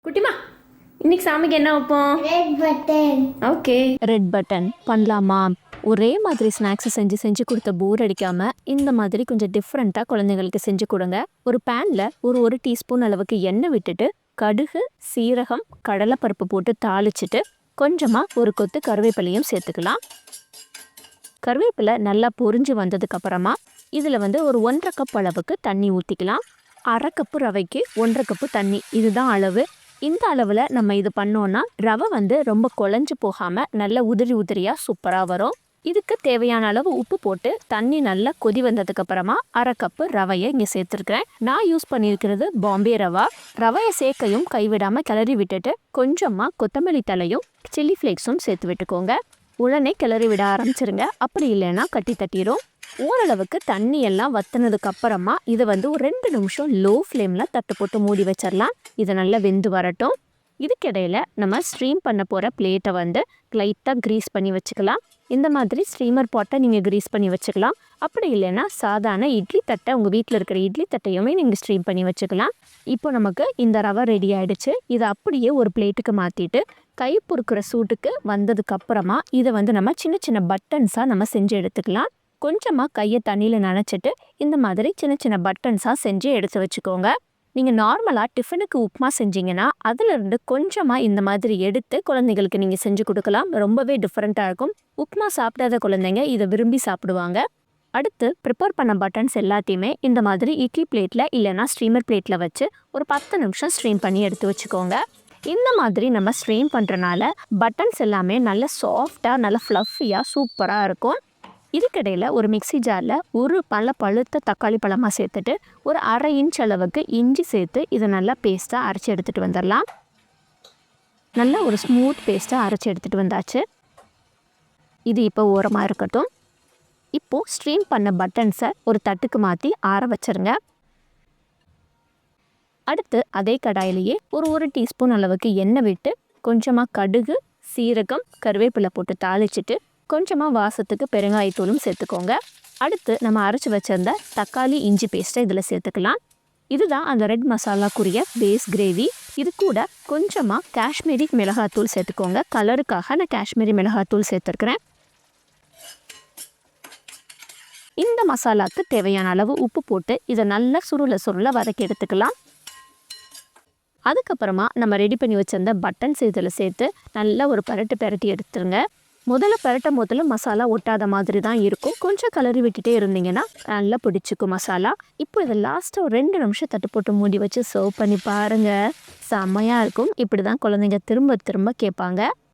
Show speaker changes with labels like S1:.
S1: குட்டிமா, இன்னைக்கு சாமிக்கு என்ன வைப்போம்?
S2: Red button.
S1: Okay, red button பண்ணலாமா? ஒரே மாதிரி ஸ்நாக்ஸ் செஞ்சு செஞ்சு கொடுத்த போர் அடிக்காம இந்த மாதிரி கொஞ்சம் டிஃப்ரெண்ட்டாக குழந்தைங்களுக்கு செஞ்சு கொடுங்க. ஒரு பேனில் ஒரு டீஸ்பூன் அளவுக்கு எண்ணெய் விட்டுட்டு கடுகு, சீரகம், கடலைப்பருப்பு போட்டு தாளிச்சிட்டு கொஞ்சமாக ஒரு கொத்து கருவேப்பிலையும் சேர்த்துக்கலாம். கருவேப்பிலை நல்லா பொரிஞ்சு வந்ததுக்கு அப்புறமா இதில் ஒரு 1.5 கப் அளவுக்கு தண்ணி ஊற்றிக்கலாம். 1/2 கப்பு ரவைக்கு 1.5 கப்பு தண்ணி, இதுதான் அளவு. இந்த அளவில் நம்ம இது பண்ணோன்னா ரவை ரொம்ப குழஞ்சு போகாமல் நல்ல உதிரி உதிரியாக சூப்பராக வரும். இதுக்கு தேவையான அளவு உப்பு போட்டு தண்ணி நல்லா கொதி வந்ததுக்கு அப்புறமா 1/2 கப்பு ரவையை இங்கே சேர்த்துருக்கிறேன். நான் யூஸ் பண்ணியிருக்கிறது பாம்பே ரவா. ரவையை சேர்க்கையும் கைவிடாமல் கிளறி விட்டுட்டு கொஞ்சமாக கொத்தமல்லி தலையும் சில்லி ஃப்ளேக்ஸும் சேர்த்து விட்டுக்கோங்க. உடனே கிளறி விட ஆரம்பிச்சிருங்க, அப்படி இல்லைன்னா கட்டி தட்டிடும். ஓரளவுக்கு தண்ணி எல்லாம் வத்தினதுக்கு அப்புறமா இதை ஒரு 2 நிமிஷம் லோ ஃப்ளேமில் தட்டு போட்டு மூடி வச்சிடலாம். இதை நல்லா வெந்து வரட்டும். இதுக்கிடையில் நம்ம ஸ்ட்ரீம் பண்ண போகிற பிளேட்டை லைட்டாக க்ரீஸ் பண்ணி வச்சுக்கலாம். இந்த மாதிரி ஸ்ட்ரீமர் பாட்டை நீங்கள் க்ரீஸ் பண்ணி வச்சுக்கலாம். அப்படி இல்லைன்னா சாதாரண இட்லி தட்டை, உங்கள் வீட்டில் இருக்கிற இட்லி தட்டையுமே நீங்கள் ஸ்ட்ரீம் பண்ணி வச்சுக்கலாம். இப்போ நமக்கு இந்த ரவை ரெடி ஆகிடுச்சு. இதை அப்படியே ஒரு பிளேட்டுக்கு மாற்றிட்டு கை பொறுக்கிற சூட்டுக்கு வந்ததுக்கப்புறமா இதை நம்ம சின்ன சின்ன பட்டன்ஸாக நம்ம செஞ்சு எடுத்துக்கலாம். கொஞ்சமாக கையை தண்ணியில் நனைச்சிட்டு இந்த மாதிரி சின்ன சின்ன பட்டன்ஸாக செஞ்சு எடுத்து வச்சுக்கோங்க. நீங்கள் நார்மலாக டிஃபனுக்கு உப்புமா செஞ்சீங்கன்னா அதிலிருந்து கொஞ்சமாக இந்த மாதிரி எடுத்து குழந்தைங்களுக்கு நீங்கள் செஞ்சு கொடுக்கலாம். ரொம்பவே டிஃப்ரெண்ட்டாக இருக்கும். உப்புமா சாப்பிடாத குழந்தைங்க இதை விரும்பி சாப்பிடுவாங்க. அடுத்து ப்ரிப்பேர் பண்ண பட்டன்ஸ் எல்லாத்தையுமே இந்த மாதிரி இட்லி பிளேட்டில் இல்லைனா ஸ்ட்ரீமர் பிளேட்டில் வச்சு ஒரு 10 நிமிஷம் ஸ்ட்ரீம் பண்ணி எடுத்து வச்சுக்கோங்க. இந்த மாதிரி நம்ம ஸ்ட்ரெயின் பண்ணுறனால பட்டன்ஸ் எல்லாமே நல்ல சாஃப்டாக நல்ல ஃப்ளஃபியாக சூப்பராக இருக்கும். இதுக்கிடையில் ஒரு மிக்ஸி ஜாரில் ஒரு பழுத்த தக்காளி பழமாக சேர்த்துட்டு ஒரு 1/2 இன்ச் அளவுக்கு இஞ்சி சேர்த்து இதை நல்லா பேஸ்ட்டாக அரைச்சி எடுத்துகிட்டு வந்துடலாம். நல்லா ஒரு ஸ்மூத் பேஸ்ட்டாக அரைச்சி எடுத்துகிட்டு வந்தாச்சு. இது இப்போ ஓரமாக இருக்கட்டும். இப்போது ஸ்ட்ரீம் பண்ண பட்டன்ஸை ஒரு தட்டுக்கு மாற்றி ஆற வச்சுருங்க. அடுத்து அதே கடாயிலேயே ஒரு டீஸ்பூன் அளவுக்கு எண்ணெய் விட்டு கொஞ்சமாக கடுகு, சீரகம், கருவேப்பிலை போட்டு தாளிச்சிட்டு கொஞ்சமாக வாசத்துக்கு பெருங்காயத்தூளும் சேர்த்துக்கோங்க. அடுத்து நம்ம அரைச்சி வச்சிருந்த தக்காளி இஞ்சி பேஸ்ட்டை இதில் சேர்த்துக்கலாம். இதுதான் அந்த ரெட் மசாலாக்குரிய பேஸ் கிரேவி. இது கூட கொஞ்சமாக காஷ்மீரி மிளகாத்தூள் சேர்த்துக்கோங்க. கலருக்காக நான் காஷ்மீரி மிளகாத்தூள் சேர்த்துருக்கிறேன். இந்த மசாலாவுக்கு தேவையான அளவு உப்பு போட்டு இதை நல்லா சுருள வதக்கி எடுத்துக்கலாம். அதுக்கப்புறமா நம்ம ரெடி பண்ணி வச்சிருந்த பட்டன்ஸ் இதில் சேர்த்து நல்லா ஒரு பரட்டி எடுத்துருங்க. முதல்ல மசாலா ஒட்டாத மாதிரி தான் இருக்கும். கொஞ்சம் கலரி விட்டுட்டே இருந்தீங்கன்னா நல்லா பிடிச்சிக்கும் மசாலா. இப்போ இதை லாஸ்ட்டாக ஒரு 2 நிமிஷம் தட்டு போட்டு மூடி வச்சு சர்வ் பண்ணி பாருங்கள். செம்மையாக இருக்கும். இப்படி தான் குழந்தைங்க திரும்ப திரும்ப கேட்பாங்க.